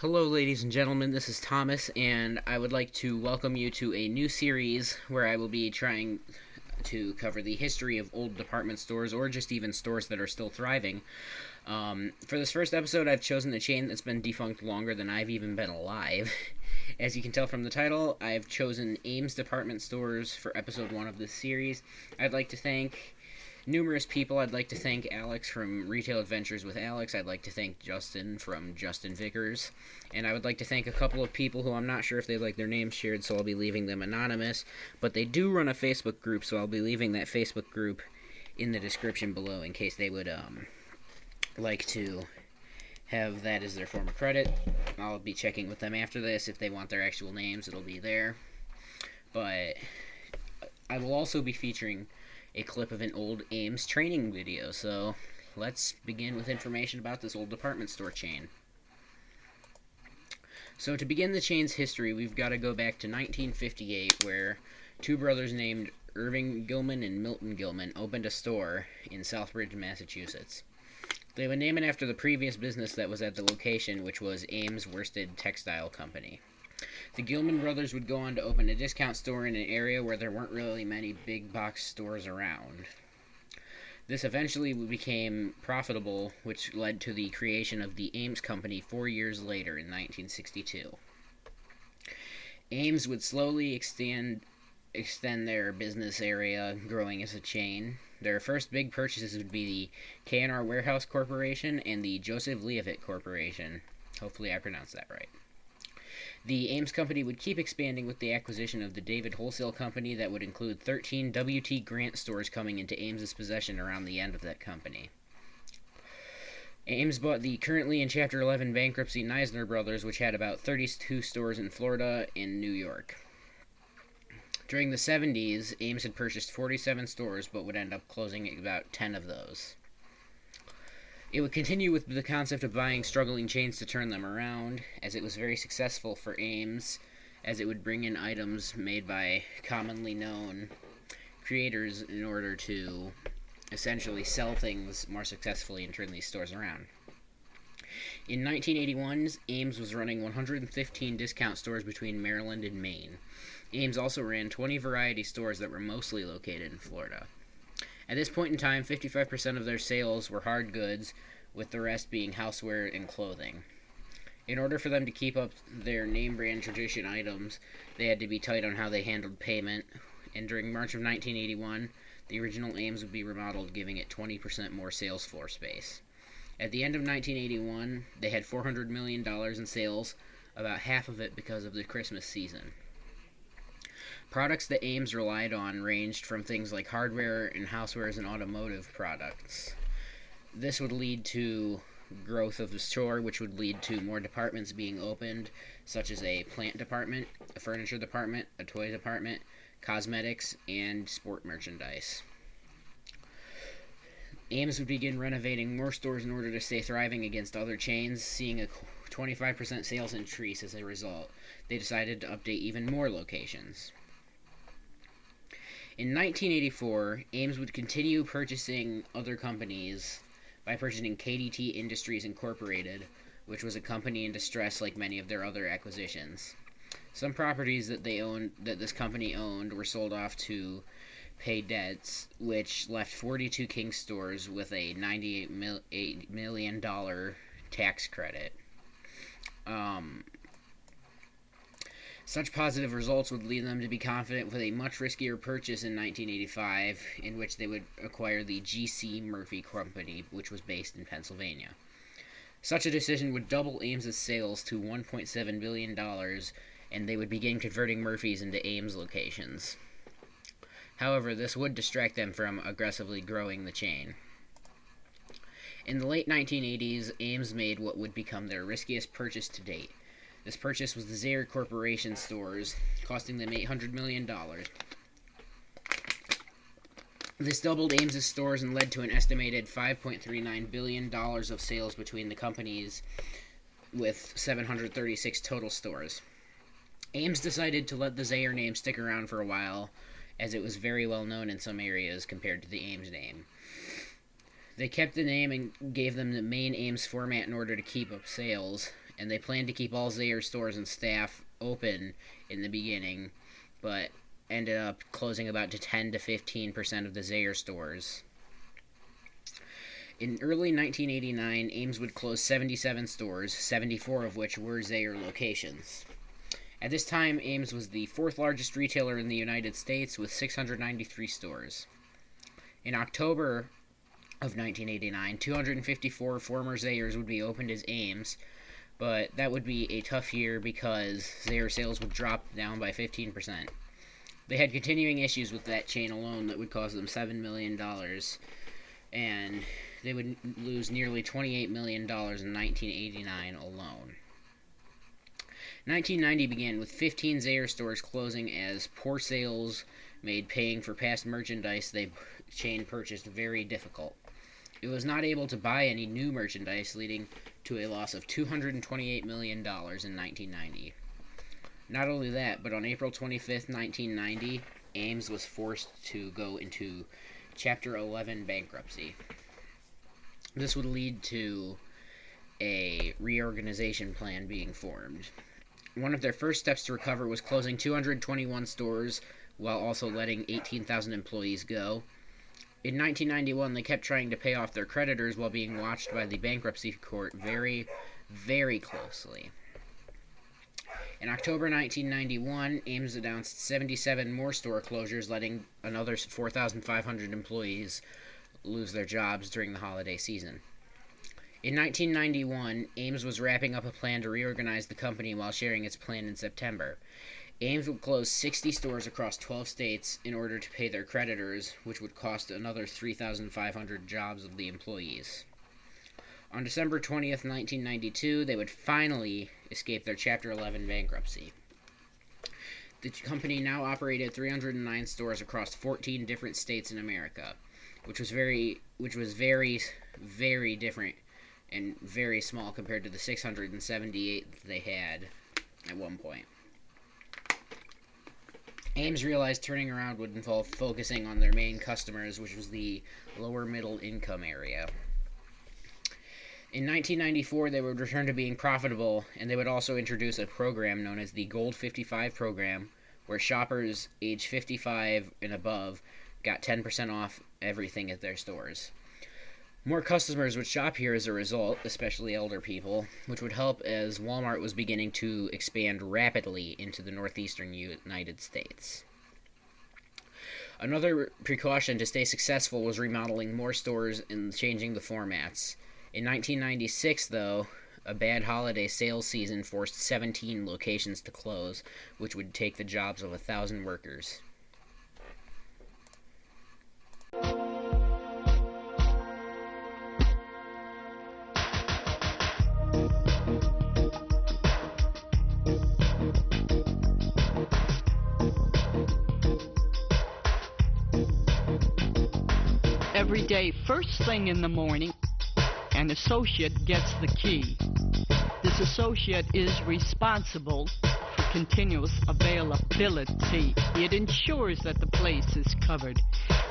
Hello, ladies and gentlemen, this is Thomas, and I would like to welcome you to a new series where I will be trying to cover the history of old department stores, or just even stores that are still thriving. For this first episode, I've chosen a chain that's been defunct longer than I've even been alive. As you can tell from the title, I've chosen Ames Department Stores for episode 1 of this series. I'd like to thank numerous people. I'd like to thank Alex from Retail Adventures with Alex. I'd like to thank Justin from Justin Vickers. And I would like to thank a couple of people who I'm not sure if they'd like their names shared, so I'll be leaving them anonymous. But they do run a Facebook group, so I'll be leaving that Facebook group in the description below in case they would like to have that as their form of credit. I'll be checking with them after this. If they want their actual names, it'll be there. But I will also be featuring a clip of an old Ames training video, so let's begin with information about this old department store chain. So to begin the chain's history, we've got to go back to 1958, where two brothers named Irving Gilman and Milton Gilman opened a store in Southbridge, Massachusetts. They would name it after the previous business that was at the location, which was Ames Worsted Textile Company. The Gilman brothers would go on to open a discount store in an area where there weren't really many big box stores around. This eventually became profitable, which led to the creation of the Ames Company 4 years later in 1962. Ames would slowly extend their business area, growing as a chain. Their first big purchases would be the K&R Warehouse Corporation and the Joseph Leavitt Corporation. Hopefully I pronounced that right. The Ames Company would keep expanding with the acquisition of the David Wholesale Company that would include 13 W.T. Grant stores coming into Ames's possession around the end of that company. Ames bought the currently in Chapter 11 bankruptcy Neisner Brothers, which had about 32 stores in Florida and New York. During the 70s, Ames had purchased 47 stores, but would end up closing about 10 of those. It would continue with the concept of buying struggling chains to turn them around, as it was very successful for Ames, as it would bring in items made by commonly known creators in order to essentially sell things more successfully and turn these stores around. In 1981, Ames was running 115 discount stores between Maryland and Maine. Ames also ran 20 variety stores that were mostly located in Florida. At this point in time, 55% of their sales were hard goods, with the rest being houseware and clothing. In order for them to keep up their name brand tradition items, they had to be tight on how they handled payment, and during March of 1981, the original Ames would be remodeled, giving it 20% more sales floor space. At the end of 1981, they had $400 million in sales, about half of it because of the Christmas season. Products that Ames relied on ranged from things like hardware and housewares and automotive products. This would lead to growth of the store, which would lead to more departments being opened, such as a plant department, a furniture department, a toy department, cosmetics, and sport merchandise. Ames would begin renovating more stores in order to stay thriving against other chains, seeing a 25% sales increase as a result. They decided to update even more locations. In 1984, Ames would continue purchasing other companies by purchasing Kdt Industries Incorporated, which was a company in distress like many of their other acquisitions. Some properties that this company owned were sold off to pay debts, which left 42 King stores with a $98 million tax credit. Such positive results would lead them to be confident with a much riskier purchase in 1985, in which they would acquire the G.C. Murphy Company, which was based in Pennsylvania. Such a decision would double Ames's sales to $1.7 billion, and they would begin converting Murphy's into Ames locations. However, this would distract them from aggressively growing the chain. In the late 1980s, Ames made what would become their riskiest purchase to date. This purchase was the Zaire Corporation stores, costing them $800 million. This doubled Ames's stores and led to an estimated $5.39 billion of sales between the companies, with 736 total stores. Ames decided to let the Zaire name stick around for a while, as it was very well known in some areas compared to the Ames name. They kept the name and gave them the main Ames format in order to keep up sales, and they planned to keep all Zayre stores and staff open in the beginning, but ended up closing about 10 to 15% of the Zayre stores. In early 1989, Ames would close 77 stores, 74 of which were Zayre locations. At this time, Ames was the fourth largest retailer in the United States with 693 stores. In October of 1989, 254 former Zayres would be opened as Ames, but that would be a tough year because Zayre sales would drop down by 15%. They had continuing issues with that chain alone that would cost them $7 million, and they would lose nearly $28 million in 1989 alone. 1990 began with 15 Zayre stores closing as poor sales made paying for past merchandise the chain purchased very difficult. It was not able to buy any new merchandise, leading to a loss of $228 million in 1990. Not only that, but on April 25th, 1990, Ames was forced to go into Chapter 11 bankruptcy. This would lead to a reorganization plan being formed. One of their first steps to recover was closing 221 stores while also letting 18,000 employees go. In 1991, they kept trying to pay off their creditors while being watched by the bankruptcy court very, very closely. In October 1991, Ames announced 77 more store closures, letting another 4,500 employees lose their jobs during the holiday season. In 1991, Ames was wrapping up a plan to reorganize the company while sharing its plan in September. Ames would close 60 stores across 12 states in order to pay their creditors, which would cost another 3,500 jobs of the employees. On December 20th, 1992, they would finally escape their Chapter 11 bankruptcy. The company now operated 309 stores across 14 different states in America, which was very, very different and very small compared to the 678 that they had at one point. Ames realized turning around would involve focusing on their main customers, which was the lower middle income area. In 1994, they would return to being profitable, and they would also introduce a program known as the Gold 55 program, where shoppers age 55 and above got 10% off everything at their stores. More customers would shop here as a result, especially elder people, which would help as Walmart was beginning to expand rapidly into the northeastern United States. Another precaution to stay successful was remodeling more stores and changing the formats. In 1996, though, a bad holiday sales season forced 17 locations to close, which would take the jobs of 1,000 workers. Every day, first thing in the morning, an associate gets the key. This associate is responsible for continuous availability. It ensures that the place is covered,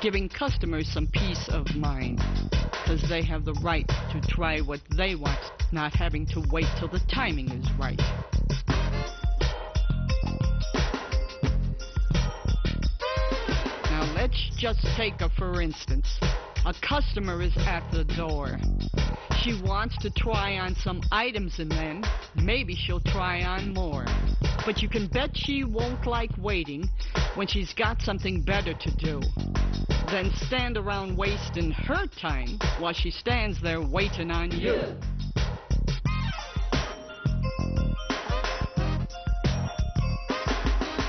giving customers some peace of mind, because they have the right to try what they want, not having to wait till the timing is right. Now let's just take a for instance. A customer is at the door. She wants to try on some items and then maybe she'll try on more. But you can bet she won't like waiting when she's got something better to do than stand around wasting her time while she stands there waiting on you.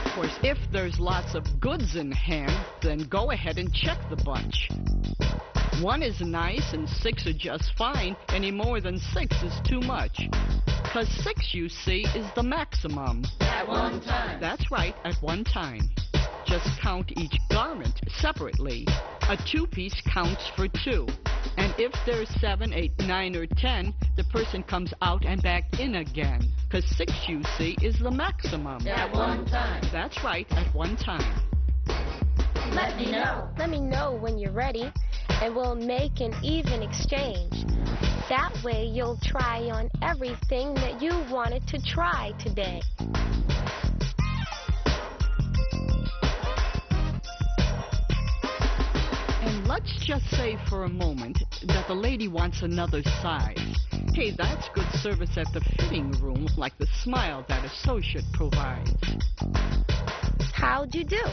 Of course, if there's lots of goods in hand, then go ahead and check the bunch. 1 is nice and 6 are just fine. Any more than 6 is too much. 'Cause 6, you see, is the maximum. At one time. That's right, at one time. Just count each garment separately. A 2-piece counts for 2. And if there's 7, 8, 9, or 10, the person comes out and back in again. 'Cause 6, you see, is the maximum. At one time. That's right, at one time. Let me know. Let me know when you're ready. and we'll make an even exchange. That way you'll try on everything that you wanted to try today. And let's just say for a moment that the lady wants another size. Hey, that's good service at the fitting room, like the smile that associate provides. How'd you do?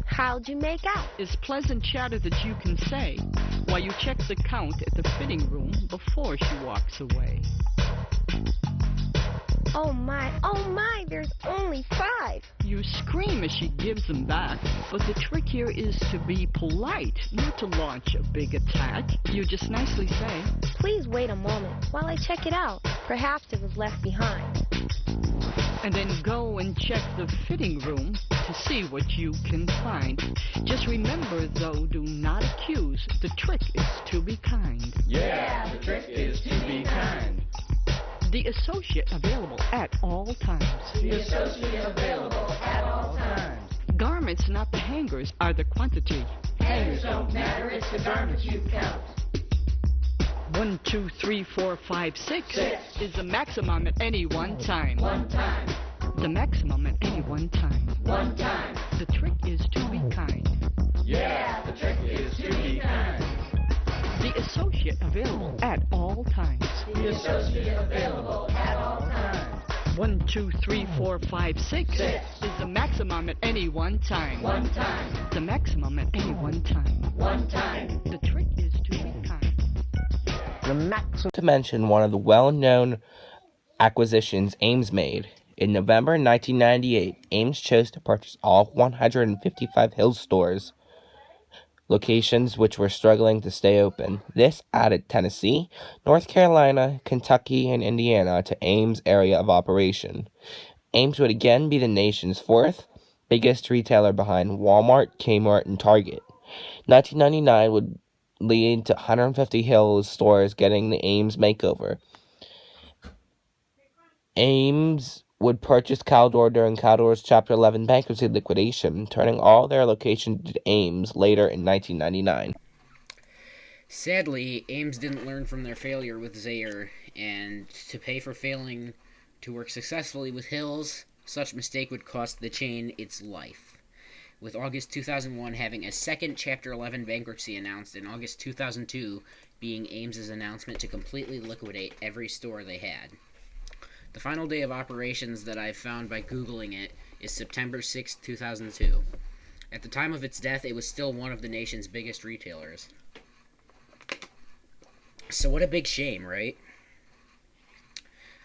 How'd you make out? Is pleasant chatter that you can say while you check the count at the fitting room before she walks away. Oh my, there's only 5. You scream as she gives them back, but the trick here is to be polite, not to launch a big attack. You just nicely say, Please wait a moment while I check it out. Perhaps it was left behind. and then go and check the fitting room to see what you can find. Just remember, though, do not accuse. The trick is to be kind. Yeah, the trick is to be kind. The associate available at all times. The associate available at all times. Garments, not the hangers, are the quantity. Hangers don't matter, it's the garments you count. 1, 2, 3, 4, 5, 6 Six. is the maximum at any one time. One time, The maximum at any one time. one time. The trick is to be kind. Yeah, the trick is to be kind. The associate available at all times. The associate available at all times. 1, 2, 3, 4, 5, 6 Six. is the maximum at any one time. One time, The maximum at any one time. one time. The trick is to be kind. To mention one of the well-known acquisitions Ames made. In November 1998, Ames chose to purchase all 155 Hills stores, locations which were struggling to stay open. This added Tennessee, North Carolina, Kentucky, and Indiana to Ames' area of operation. Ames would again be the nation's 4th biggest retailer behind Walmart, Kmart, and Target. 1999 would lead to 150 Hills stores getting the Ames makeover. Ames would purchase Caldor during Caldor's Chapter 11 bankruptcy liquidation, turning all their locations to Ames later in 1999. Sadly, Ames didn't learn from their failure with Zaire, and to pay for failing to work successfully with Hills, such mistake would cost the chain its life, with August 2001 having a second Chapter 11 bankruptcy announced, and August 2002 being Ames's announcement to completely liquidate every store they had. The final day of operations that I've found by Googling it is September 6, 2002. At the time of its death, it was still one of the nation's biggest retailers. So what a big shame, right?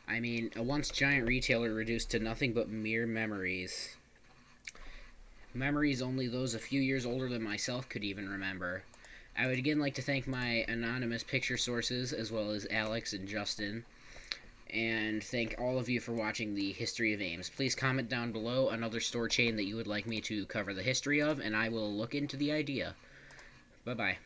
I mean, a once giant retailer reduced to nothing but mere memories. Memories only those a few years older than myself could even remember. I would again like to thank my anonymous picture sources, as well as Alex and Justin, and thank all of you for watching the History of Ames. Please comment down below another store chain that you would like me to cover the history of, and I will look into the idea. Bye-bye.